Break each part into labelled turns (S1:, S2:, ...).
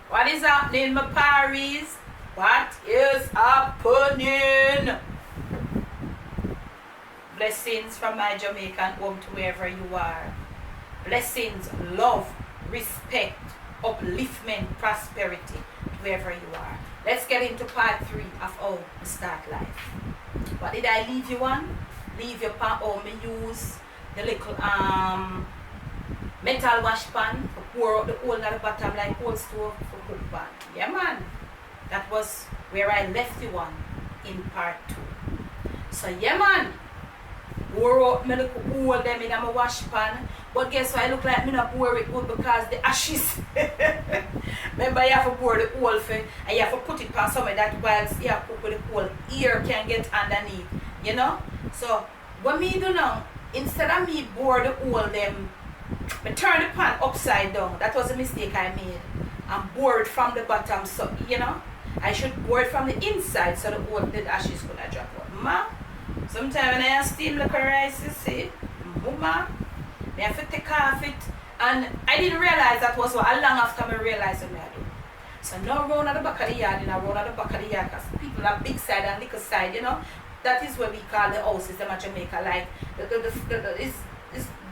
S1: What is happening, my Paris? What is happening? Blessings from my Jamaican home to wherever you are. Blessings, love, respect, upliftment, prosperity to wherever you are. Let's get into part 3 of how we start life. What did I leave you on? Leave your pan. Oh, me use the little metal wash pan to pour out the hole at the bottom like old stove for cook pan. Yeah, man. That was where I left you on in part 2. So yeah, man. Pour out me little hole them in my wash pan. But guess what? I look like me not pour it good because the ashes. Remember, you have to pour the hole for, and you have to put it on somewhere that whilst you have to put the hole, air can get underneath. You know? So what me do now, instead of me pour the hole them, I turn the pan upside down. That was a mistake I made. And pour it from the bottom. So, you know, I should pour it from the inside so the ashes could have drop out. Ma, sometimes when I steam like a rice, you see, mama, I have to take off it. And I didn't realize that was what long after I realized what I do. So now round at the back of the yard, round at the back of the yard, because people have big side and little side, you know. That is what we call the houses, them at Jamaica. Like,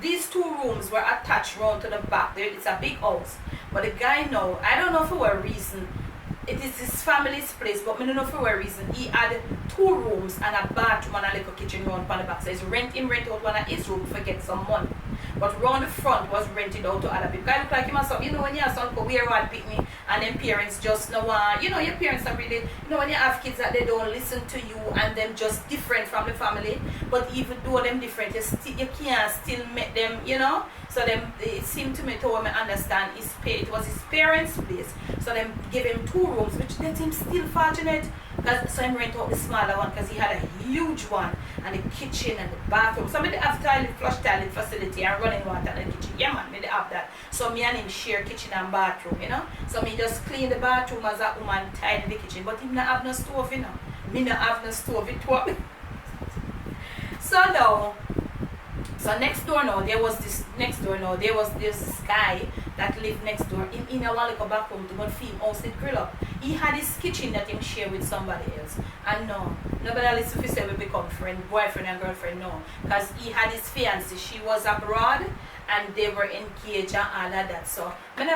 S1: these 2 rooms were attached round to the back. It's a big house. But the guy now, I don't know for what reason, it is his family's place, but I don't know for what reason, he had 2 rooms and a bathroom and a little kitchen round on the back. So he's rent out one of his rooms to get some money. But round the front was rented out to other people. I look like him myself, you know, when you have some weird one pick me and then parents just no one, you know, your parents are really, you know, when you have kids that they don't listen to you and them just different from the family, but even though them different, you can't still make them, you know. So them, it seemed to me to me understand it was his parents' place. So them give him 2 rooms, which let him still fortunate. So him rent out the smaller one because he had a huge one, and the kitchen and the bathroom. So they have flush toilet facility and running water in the kitchen. Yeah, man, they have that. So me and him share kitchen and bathroom, you know. So me just clean the bathroom as a woman, tidy the kitchen. But he not have no stove, you know. Me not have no stove. It was. So now, next door now, there was this guy that lived next door in a one little back room to go feed house it grill up. He had his kitchen that he shared with somebody else. And no, nobody listen if he said we become boyfriend and girlfriend, no. Because he had his fiancée, she was abroad and they were engaged and all of that. So I'm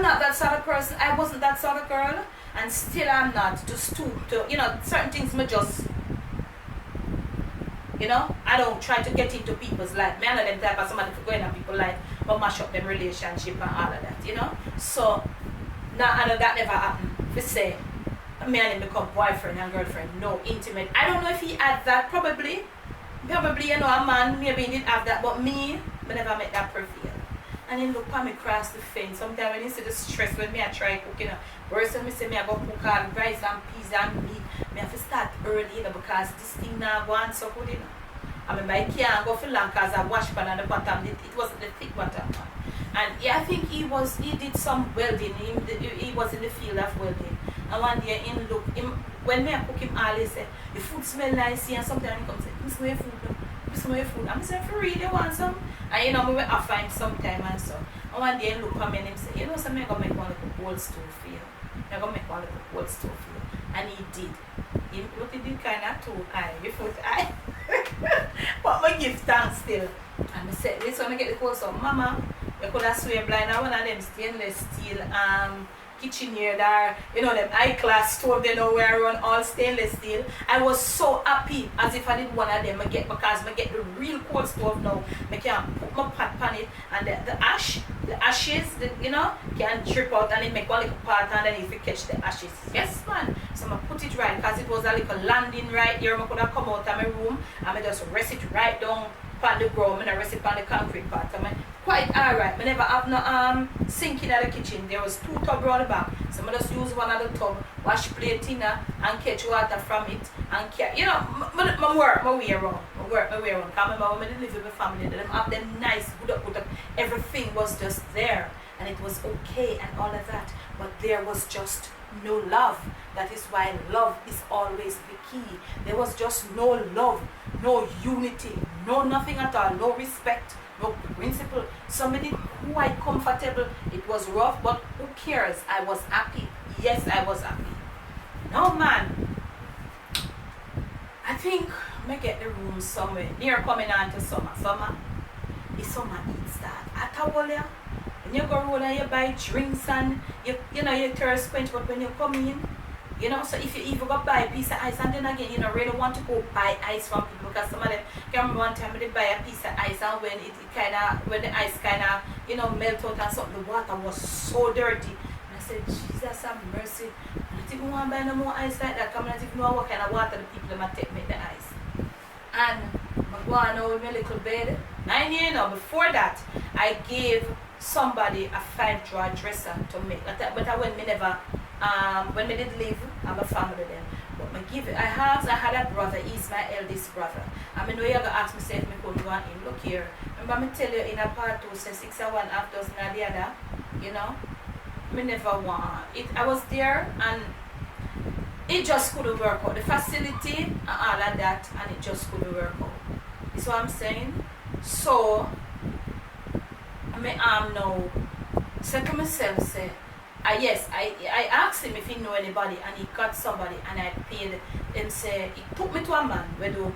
S1: not that sort of person. I wasn't that sort of girl, and still I'm not to stoop to, you know, certain things me just, you know, I don't try to get into people's life. I know them type of somebody for going on people's life, but mash up them relationship and all of that, you know. So now I know that never happened. We say me and him become boyfriend and girlfriend, no intimate. I don't know if he had that, probably, you know, a man maybe he didn't have that, but me never met that prevail. And then look at me cross the fence. Sometimes when you see the stress when me I try cooking, you know, worse than me say me I go cook all rice and peas and meat. Me have to start early, you know, because this thing now go on so good, you know. I mean, I can't go for long because I wash pan on the bottom. It wasn't the thick bottom one. And yeah, I think he did some welding. He was in the field of welding. And one day when me I cook him all, he said, the food smell nice here. And sometimes he comes and say, this my food. This my food. I'm saying, for real, you want some? And you know, we will offer him sometime and so. And one day he look at me and he say, you know, so I'm going to make one little old stove for you. I'm going to make one little old stove for you. And he did. What he did kind of too high, before I. But I give thanks still. And I said, this one I get the call, so Mama, you could have swear blind. I one of them stainless steel kitchen here there, you know, them high class stove, they know where I run all stainless steel. I was so happy as if I did one of them because I get the real cold stove now. I can put my pot on it and the ashes, you know, can drip out and it make one little part and then if you catch the ashes. Yes, man. So I put it right because it was a little landing right here. I could have come out of my room and I just rest it right down on the ground and I rest it on the concrete part. I mean, quite alright. I never have no sink in the kitchen. There was 2 tubs around the back. So I just use one of the tub, wash plate in and catch water from it and you know, I work my way around. I work my way around. Because I remember when I live with my family, they have them nice, good up. Everything was just there and it was okay and all of that. But there was just no love. That is why love is always the key. There was just no love, no unity, no nothing at all, no respect, no principle. Somebody quite comfortable. It was rough, but cares? I was happy. Yes, I was happy. No, man. I think I get the room somewhere near coming on to summer. Summer, the summer heat start. I tell you, when you go road and you buy drinks and you know you thirst quench, but when you come in, you know, so if you even go buy a piece of ice and then again, you know, really want to go buy ice from people because some of them can remember one time they buy a piece of ice and when it kind of, when the ice kind of, you know, melt out and something, the water was so dirty. And I said, Jesus have mercy. I don't even want to buy no more ice like that. I don't even know what kind of water the people might take make the ice. And I go on now with my little bed. 9 years now, before that, I gave somebody a 5-drawer dresser to make. But I when me never, when me did live, I'm a family then. But me give it, I had a brother, he's my eldest brother. And I know you're going to ask me if I could go in. Look here. Remember me tell you in a part 2, say 6 or 1 half dozen and the other, you know? Me never want it. I was there and it just couldn't work out. The facility and all of that, and it just couldn't work out. You see what I'm saying? So, I now said to myself, say, yes, I asked him if he know anybody, and he got somebody, and I paid him. Say he took me to a man where do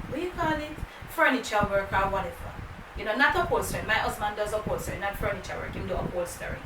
S1: what you call it, furniture work or whatever. You know, not upholstery. My husband does upholstery, not furniture work. He do upholstery.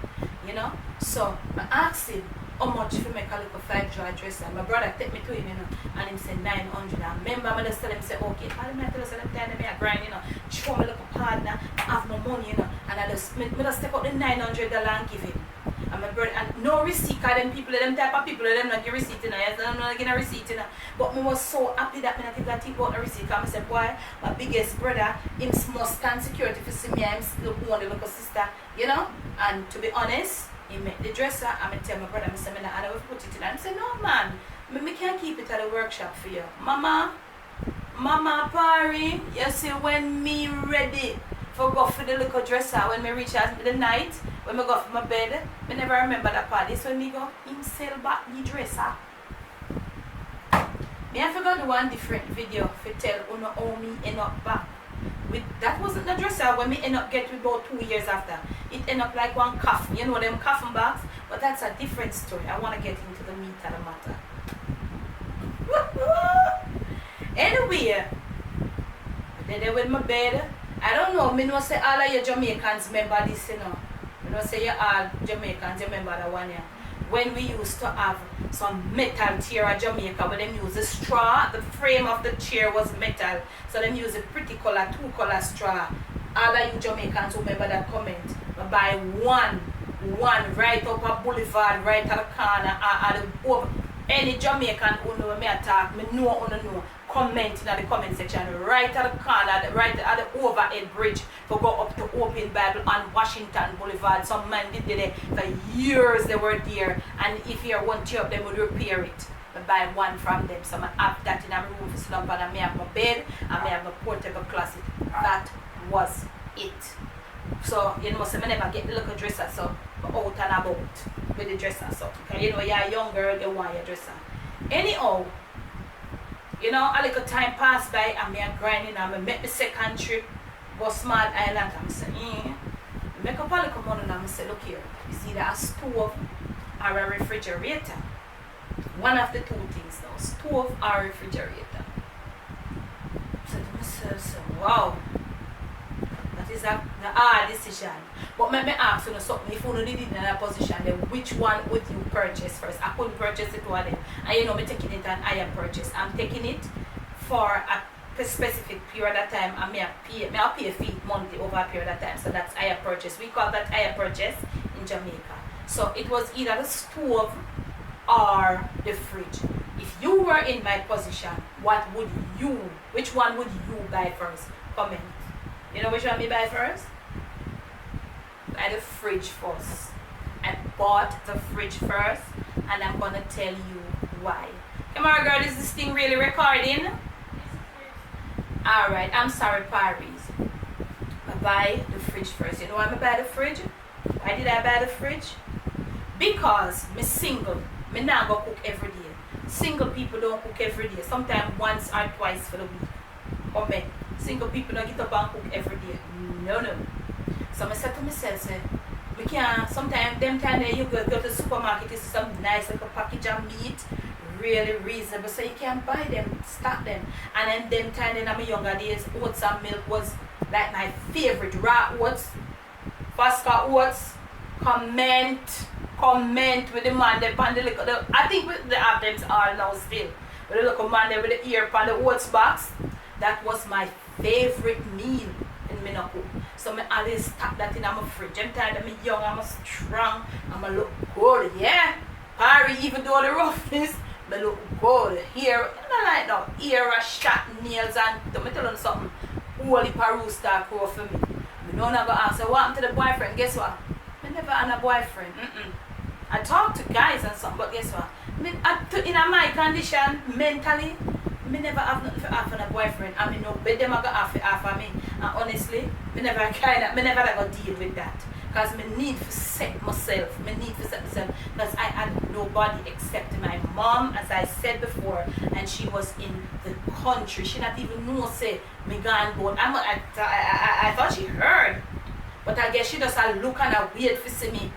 S1: You know, so I asked him how much if you make a little 5-drawer dresser. My brother take me to him, you know, and him say 900. And remember, I just tell him, say, okay, I tell us at the time, I grind, you know, show me like a partner, I have my money, you know, and I just step out the $900 and give him. And my brother, and no receipt, because them people, them type of people, them not give receipt, you know, yes, I'm not getting a receipt, you know. But I was so happy that I did not think about the receipt, because I said, boy, my biggest brother, him must stand security for see me, I'm still one the little sister, you know. And to be honest, he made the dresser, and I tell my brother, I said, I don't put it in. And I said, no man, I can't keep it at the workshop for you. Mama, Pari, you see when me ready for go for the little dresser, when me reach out the night, when me go for my bed, I never remember that part. This when me go, him sell back the dresser. I forgot the one different video for tell how me end up back. With, that wasn't the dresser when me end up get with about 2 years after. It end up like one coffin, you know them coffin bags, but that's a different story. I want to get into the meat of the matter. Anyway, there with my bed. I don't know, me know say all of you Jamaicans remember this, you know. Me know say you all Jamaicans remember that one, yeah. When we used to have some metal chair at Jamaica, where them use the straw, the frame of the chair was metal, so them use a pretty color, 2-color straw. All of you Jamaicans remember that comment. But buy one right up a boulevard, right at the corner, at the over. Any Jamaican who know me attack, me know who know. Comment in the comment section, right at the corner, right at the overhead bridge to go up to Open Bible on Washington Boulevard. Some man did there for years, they were there, and if you want to up, they would repair it. I buy one from them, so I have that in my room for slump, and I may have my bed, and I may have my portable closet. That was it. So, you know, so I never get the little dresser, so I'm out and about with the dresser. So, because you know, you're a young girl, you want your dresser. Anyhow, you know, a little time passed by and me grinding and I make the second trip, go small island, and I say, make up a little money and I say, look here, it's either a stove or a refrigerator. One of the two things now, stove or refrigerator. So to myself, wow, that is a hard decision. But let me ask you something, if you did it in a position, then which one would you purchase first? I couldn't purchase it one day. And you know, I'm taking it an higher purchase. I'm taking it for a specific period of time, and I'll pay a fee monthly over a period of time. So that's higher purchase. We call that higher purchase in Jamaica. So it was either the stove or the fridge. If you were in my position, which one would you buy first? Comment. You know which one me buy first? Buy the fridge first. I bought the fridge first, and I'm gonna tell you why. Come on, girl, is this thing really recording? Alright, I'm sorry, Paris. I buy the fridge first. You know why I buy the fridge? Why did I buy the fridge? Because me single. Me now go cook every day. Single people don't cook every day. Sometimes once or twice for the week. Or me. Single people don't get up and cook every day. No. So I said to myself, say, We can sometimes them time there you go to the supermarket, you see some nice little package of meat, really reasonable, so you can buy them, stock them. And then them time in my younger days, oats and milk was like my favorite. Raw oats, Vasca oats, comment with the man there on the little, I think the have them all now still. With the little man there with the ear on the oats box, that was my favorite meal in Minako. So I always stack that in my fridge. I'm tired, I'm young, I'm strong, I'm look good, yeah. Harry, even though the roughness, I look good. Here, not like now, ear a shot, nails, and let me tell you something. Holy Peru start grow for me. I don't ever ask, so what happened to the boyfriend? Guess what? I never had a boyfriend. I talk to guys and something, but guess what? In my condition, mentally, I never have nothing for half on a boyfriend. I mean, no, but them I got half of me. And honestly, I never ever deal with that. Because I need to set myself. Because I had nobody except my mom, as I said before, and she was in the country. She not even know, say, me gone go. I thought she heard. But I guess she just look and wait to see me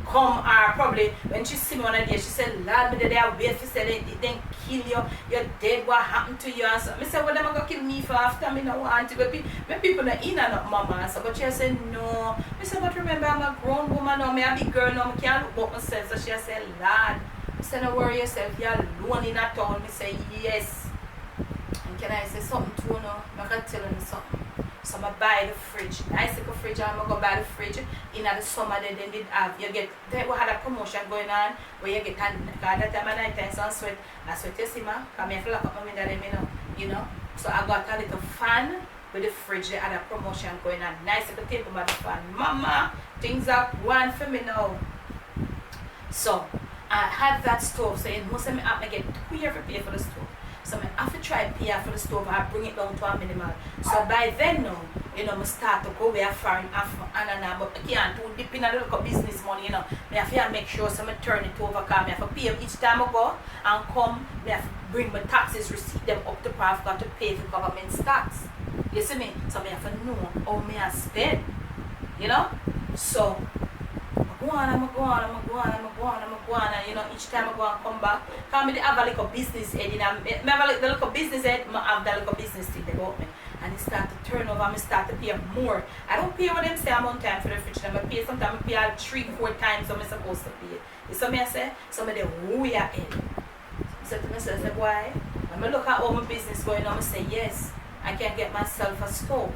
S1: come, or probably when she see me one day, she said, Lord, me there wait for say they then kill you, you're dead, what happened to you? And so I said, well, them gonna kill me for after me no want to. But people not in and not mama. And so, but she said, no. I said, but remember, I'm a grown woman now, me a big girl now, I can't look up myself. So she said, Lord, I said, don't worry yourself, you're alone in a town. I said, yes. And can I say something to you now? I can tell you something. So I buy the fridge, nice little fridge, and I go buy the fridge. In the summer they did have, we had a promotion going on where you get, at that time of night time, so I sweat, you see ma, because I have to lock up my window, you know. So I got a little fan with the fridge, they had a promotion going on, nice little table by the fan. Mama, things are going for me now. So I had that stove, so you must have to get 2 years to pay for the stove. So I have to try to pay for the stove and bring it down to a minimal. So by then now, you know, I start to go where foreign but I can't do dip in a little business money, you know. I have to make sure so I turn it over, because I have to pay each time I go and come, I have to bring my taxes, receipt them up to par, I've got to pay for government tax. You see me? So I have to know how I spend, you know. So I'm go on, and you know, each time I go and come back, because I have a little business head, I have the little business head, I have the little business thing about me, and it start to turn over, I start to pay more. I don't pay what them say I'm on time for the fridge, I pay sometimes, I pay 3-4 times what I'm supposed to pay. You see me I say? Some of them way ahead. I said to myself, I say, why? When I look at all my business going on, I say, yes, I can get myself a stove.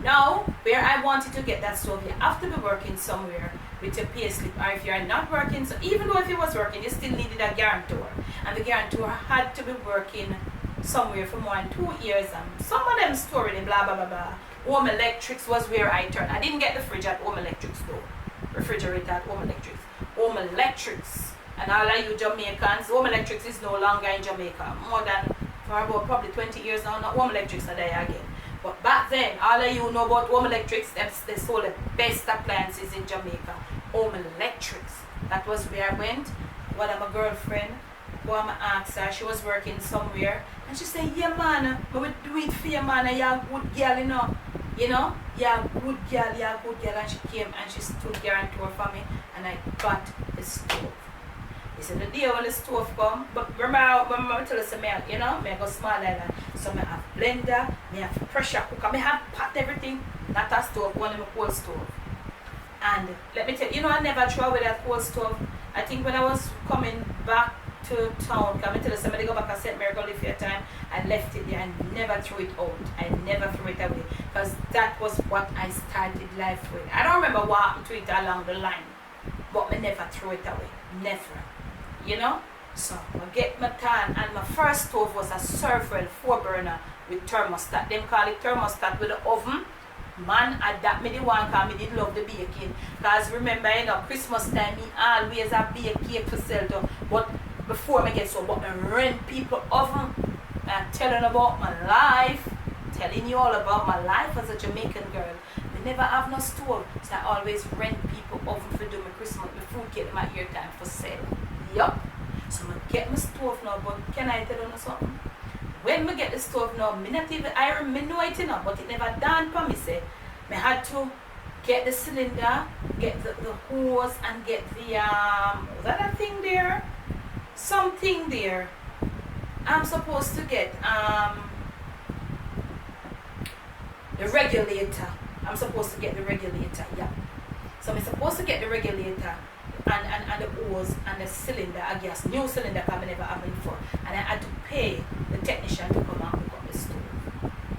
S1: Now, where I wanted to get that stove, you have to be working somewhere with your pay slip, or if you're not working, so even though if you was working, you still needed a guarantor, and the guarantor had to be working somewhere for more than 2 years, and some of them story, blah blah blah blah. Home Electrics was where I turned. I didn't get the fridge at Home Electrics though, refrigerator at Home Electrics. Home Electrics, and all of you Jamaicans, Home Electrics is no longer in Jamaica, more than for about probably 20 years now. Not Home Electrics are there again. But back then, all of you know about Home Electrics, they sold the best appliances in Jamaica. Home Electrics. That was where I went. One of my girlfriend, go and ask her, she was working somewhere, and she said, yeah man, I will do it for you man, you're a good girl, you know. You're a good girl, and she came and she stood guarantor for me, and I got the stove. He said, the day when the stove come, but remember I tell us, you know, I go small island. So I have blender, I have pressure cooker, I have pot everything, not a stove, one of my cold stove. And let me tell you, I never throw away that cold stove. I think when I was coming back to town, because I tell you, somebody go back and St. Mary Gully for a time, I left it there and never threw it out. I never threw it away, because that was what I started life with. I don't remember what happened to it along the line, but I never threw it away, never. You know, so I get my tan, and my first stove was a Serval 4-burner with thermostat. Them call it thermostat with the oven. Man, I that me the one, because me did love the baking. Because remember, you know, Christmas time, me always a bake cake for sale too. But before me get so, but I rent people oven. I'm telling about my life, telling you all about my life as a Jamaican girl. I never have no stove, so I always rent people oven for do my Christmas, my food cake, my ear time for sale. Yup. So I get my stove now, but can I tell you something? When I get the stove now, I know it enough, but it never dawned for me, say, I had to get the cylinder, get the hose, and get the was that a thing there? Something there. I'm supposed to get the regulator. I'm supposed to get the regulator, yeah. So I'm supposed to get the regulator and the hose and the cylinder, a gas, new cylinder because I never have it before. And I had to pay the technician to come and hook up the stove.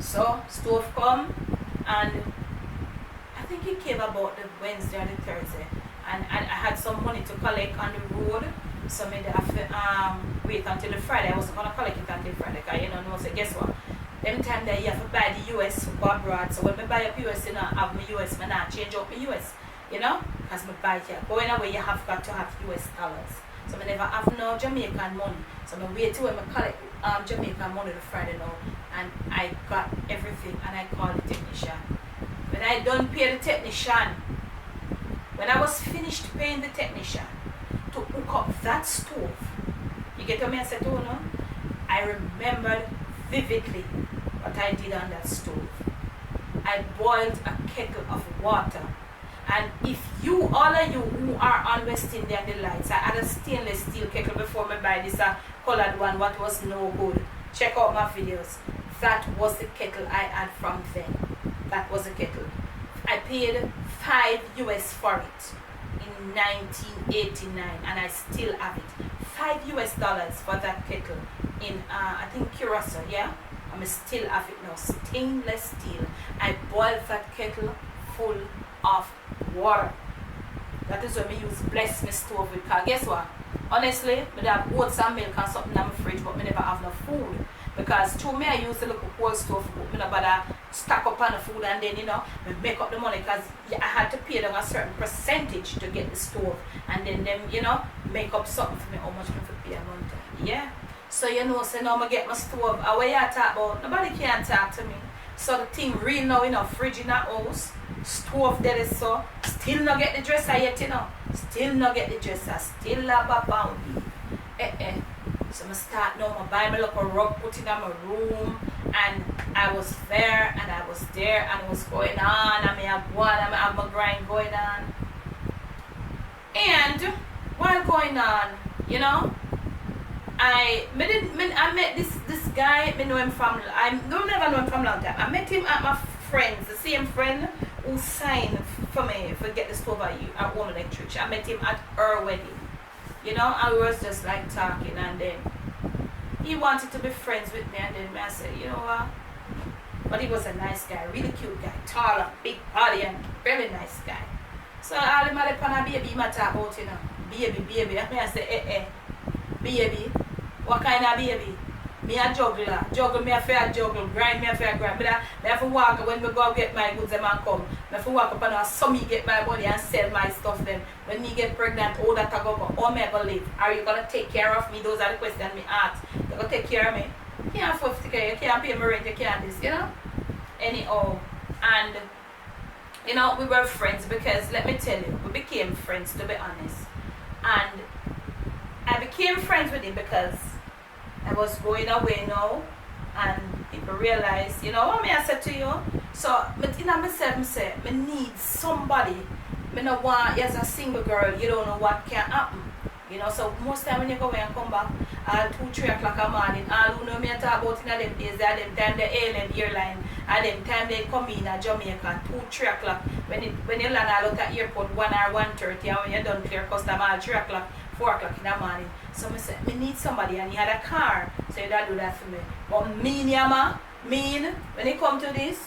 S1: So stove come, and I think it came about the Wednesday or the Thursday. And I had some money to collect on the road. So I have to wait until the Friday. I wasn't going to collect it until Friday because so guess what? Them time that you have to buy the US go abroad. So when I buy up US, I have my US, I not change up my US. Because I buy here. Going away, you have got to have US dollars. So I never have no Jamaican money. So I wait till when I collect Jamaican money the Friday now. And I got everything and I called the technician. When I done pay the technician, when I was finished paying the technician to hook up that stove, you get what I said to you, no? I remembered vividly what I did on that stove. I boiled a kettle of water. And if you, all of you who are on West Indian Delights, I had a stainless steel kettle before I buy this colored one, what was no good. Check out my videos. That was the kettle I had from then. That was the kettle. I paid $5 US for it in 1989 and I still have it. $5 US for that kettle in I think Curacao, yeah? I still have it now. Stainless steel. I boiled that kettle full of water. That is when I use bless my stove with. Because guess what? Honestly, I have oats and milk and something in my fridge, but I never have no food. Because to me, I use the little cold stove, but I never stack up on the food and then, I make up the money because I had to pay them a certain percentage to get the stove. And then them, make up something for me, how much I have to pay a month. Yeah. So, so now I get my stove. And what you talk about, nobody can talk to me. So the thing real now, fridge in the house, stove there is so, still not get the dresser yet, Still not get the dresser, still have a pound. So I start now, I buy my little rug, put it in my room, and I was there, and I was there, and it was going on, and I have one, and I have my grind going on. And while going on, I met this guy. I know him from. I don't never know him from long time. I met him at my friend's, the same friend who signed for me to get the stove at home electric. I met him at her wedding. And we was just like talking, and then he wanted to be friends with me, and then I said, you know what? But he was a nice guy, really cute guy, tall, big body, and very nice guy. So all him had a baby, he might talk about, baby. I say, baby. What kind of baby? Me a juggler. Juggle me a fair juggle. Grind me a fair grind. Me have to walk when me go get my goods them and come. Me have to walk up and some me get my money and sell my stuff then. When me get pregnant, all that I go. How me ever live? Are you gonna take care of me? Those are the questions me ask. You gonna take care of me? You can't afford to take care. You can't pay my rent. You can't this. Anyhow, and we were friends because let me tell you, we became friends to be honest. And I became friends with him because I was going away now, and people realized, what I said to you. So, myself, say, I need somebody. I don't want, as a single girl, you don't know what can happen. So most time when you go away and come back, 2-3 o'clock in the morning, all who know me talk about in them days, they them time the alien airline, and them time they come in Jamaica, 2-3 o'clock. When you land out at airport, 1 or 1:30, and when you're done clear custom, all 3 o'clock, 4 o'clock in the morning. So I said, I need somebody, and he had a car, so he do that for me. But when it come to this,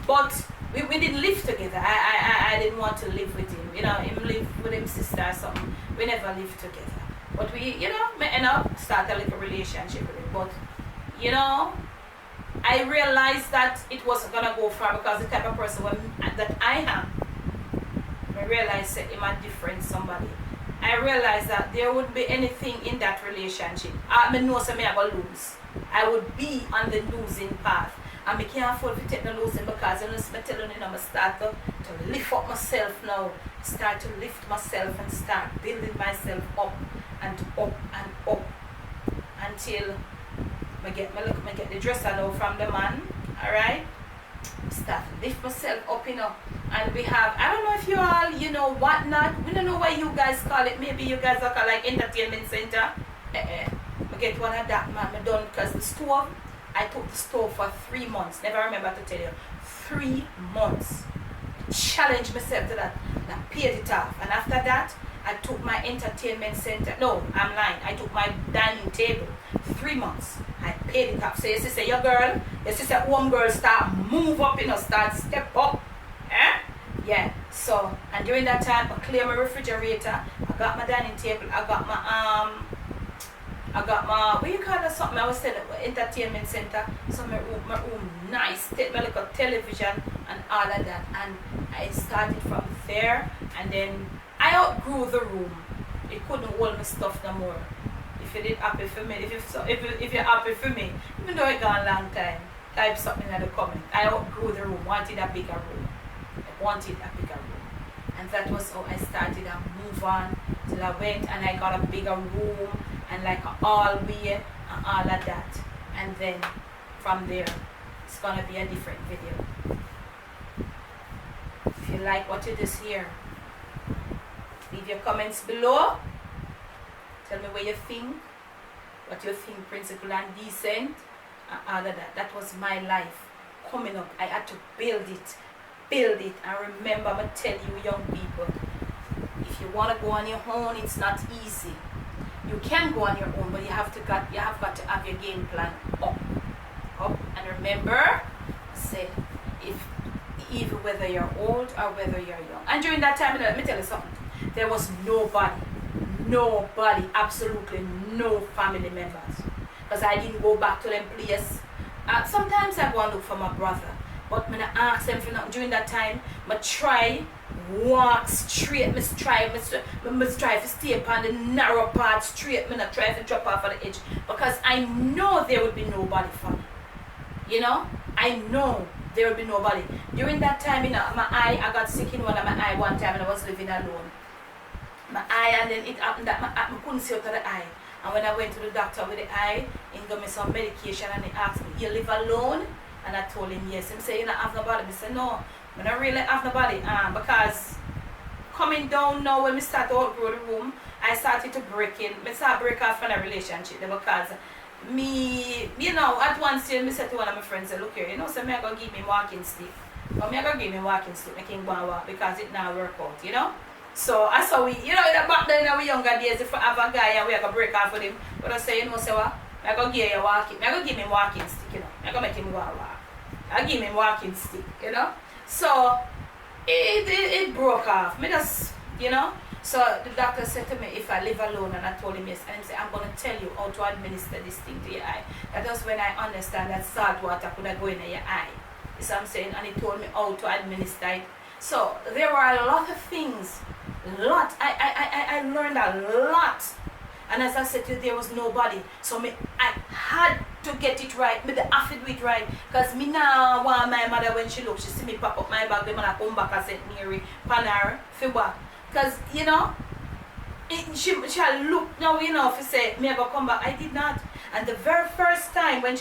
S1: but we didn't live together. I didn't want to live with him. Him live with his sister or something. We never lived together. But we, we end up start a little relationship with him. But, I realized that it wasn't gonna go far because the type of person that I am. I realized that I'm a different somebody. I realized that there wouldn't be anything in that relationship. I know something I will lose. I would be on the losing path. And I can't afford to take the losing because I'm telling you, I start to lift up myself now. Start to lift myself and start building myself up and up and up until I get the dresser now from the man. Alright? start lift myself up, and we have, I don't know if you all, whatnot, we don't know what you guys call it, maybe you guys are called like entertainment center. I get one of that, man, I done, because the stove, I took the stove for 3 months, never remember to tell you, 3 months, challenged myself to that, and I paid it off, and after that, I took my entertainment center, no, I'm lying, I took my dining table, 3 months, I paid it off. So you see, your girl, you see, one girl start move up, start step up, yeah. So, and during that time, I clear my refrigerator, I got my dining table, I got my, what you call that, something I was saying, entertainment center, so my room nice, take my little television and all of that, and I started from there, and then I outgrew the room. It couldn't hold my stuff no more. If you did happy for me, if you're happy for me, even though it gone a long time, type something in the comment. I outgrew the room, wanted a bigger room. I wanted a bigger room. And that was how I started and move on till I went and I got a bigger room and like a hallway and all of that. And then from there, it's gonna be a different video. If you like what you just hear, leave your comments below. Tell me what you think principle and decent, and all of that. That was my life coming up. I had to build it. And remember, I'm going to tell you, young people, if you want to go on your own, it's not easy. You can go on your own, but you have got to have your game plan up. And remember, I said, even whether you're old or whether you're young. And during that time, let me tell you something. There was nobody, absolutely no family members. Because I didn't go back to them place. Sometimes I go and look for my brother. But when I ask them for nothing during that time, I try walk straight. I try to stay upon the narrow path straight. I try to drop off at the edge. Because I know there would be nobody for me. I know there would be nobody. During that time, my eye, I got sick in one of my eye one time and I was living alone. My eye, and then it happened that I couldn't see out of the eye. And when I went to the doctor with the eye, he gave me some medication and he asked me, you live alone? And I told him yes. He said, you don't have nobody. I said, no, I don't really have nobody. Because coming down now when I started to outgrow the room, I started to break off from a relationship because me, at one stage, I said to one of my friends, look here, so I'm going to give me walking stick. But I'm going to give me walking stick, I can go and walk because it now work out, So I saw we, back then in our younger days, if I have a guy and we are going to break off with him, but I say, say what? I'm going to give you walking, I'm going to give him walking stick, I'm going to make him go and walk. I give him walking stick, So it broke off. Me just, So the doctor said to me, if I live alone, and I told him yes, and he said, I'm going to tell you how to administer this thing to your eye. That was when I understand that salt water could go in your eye. You see what I'm saying? And he told me how to administer it. So there were a lot of things. I learned a lot. And as I said to you, there was nobody. So I had to get it right. Me have to do it right. Because me now want my mother when she look, she see me pack up my bag, the man come back and said, Mary, Panar, Fiba. Because, she look now, if you say, me I go come back. I did not. And the very first time when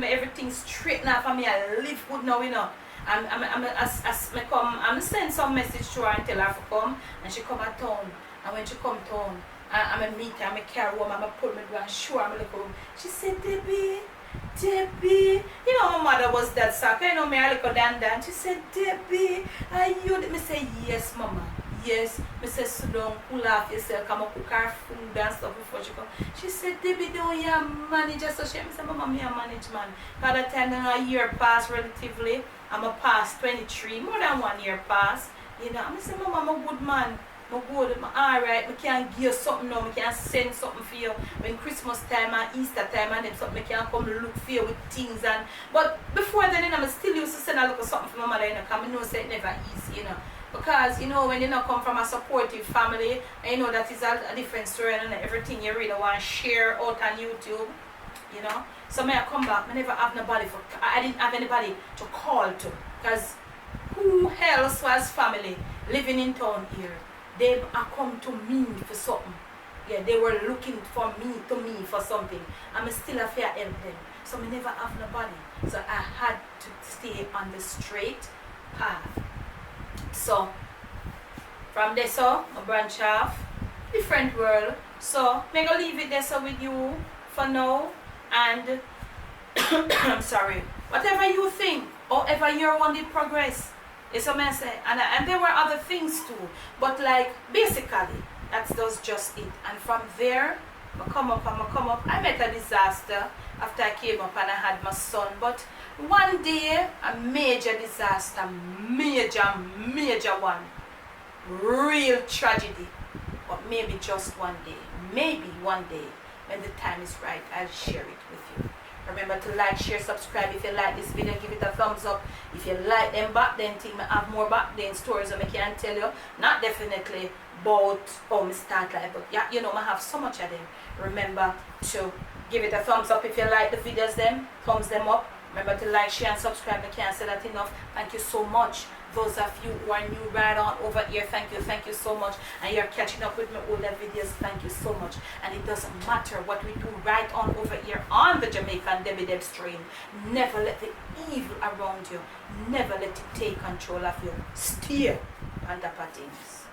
S1: everything straightened out for me, I live good now, I'm send some message to her and tell her to come, and she come at town. And when she come town, I'm a meet her, I'm a carry home, I'm a pull me go and show her, I'm a look home. She said, Debbie, my mother was that sucker, me a little dan. She said, Debbie, are you? Me say, yes, mama. Yes, me say, sit down, cool off yourself, come up cook her food and stuff before she come. She said, Debbie, don't you manage? So she said, Mama, me a manage man. By the time a year passed relatively, I'm a past 23, more than 1 year passed. I say, Mama, I'm a good man. I'm good, I'm alright, I can give you something now, I can send something for you. When Christmas time and Easter time and then something, I can come look for you with things. But before then, I still used to send a look something for my mother, because I know it's never easy, Because, when you come from a supportive family, and that is a different story and everything you really want to share out on YouTube, So when I come back, I never have nobody I didn't have anybody to call to. Because who else was family living in town here? They come to me for something. Yeah, they were looking for me for something. I'm still a fair help them. So I never have nobody. So I had to stay on the straight path. So from there, so I branch off different world. So I'm gonna leave it there so with you for now. And I'm sorry, whatever you think, however your one did progress, is what I say. And there were other things too, but like basically that's just it. And from there, I come up. I met a disaster after I came up and I had my son. But one day, a major disaster, major one, real tragedy. But maybe just one day, when the time is right, I'll share it with you. Remember to like, share, subscribe. If you like this video, give it a thumbs up. If you like them back then thing, I have more back then stories I can tell you. Not definitely about how I start life, but yeah, you know, I have so much of them. Remember to give it a thumbs up if you like the videos them. Thumbs them up. Remember to like, share and subscribe. I can't say that enough. Thank you so much. Those of you who are new right on over here, thank you so much. And you're catching up with my older videos, thank you so much. And it doesn't matter what we do right on over here on the Jamaican Debbie Deb stream. Never let the evil around you, never let it take control of you. Steer on top of things.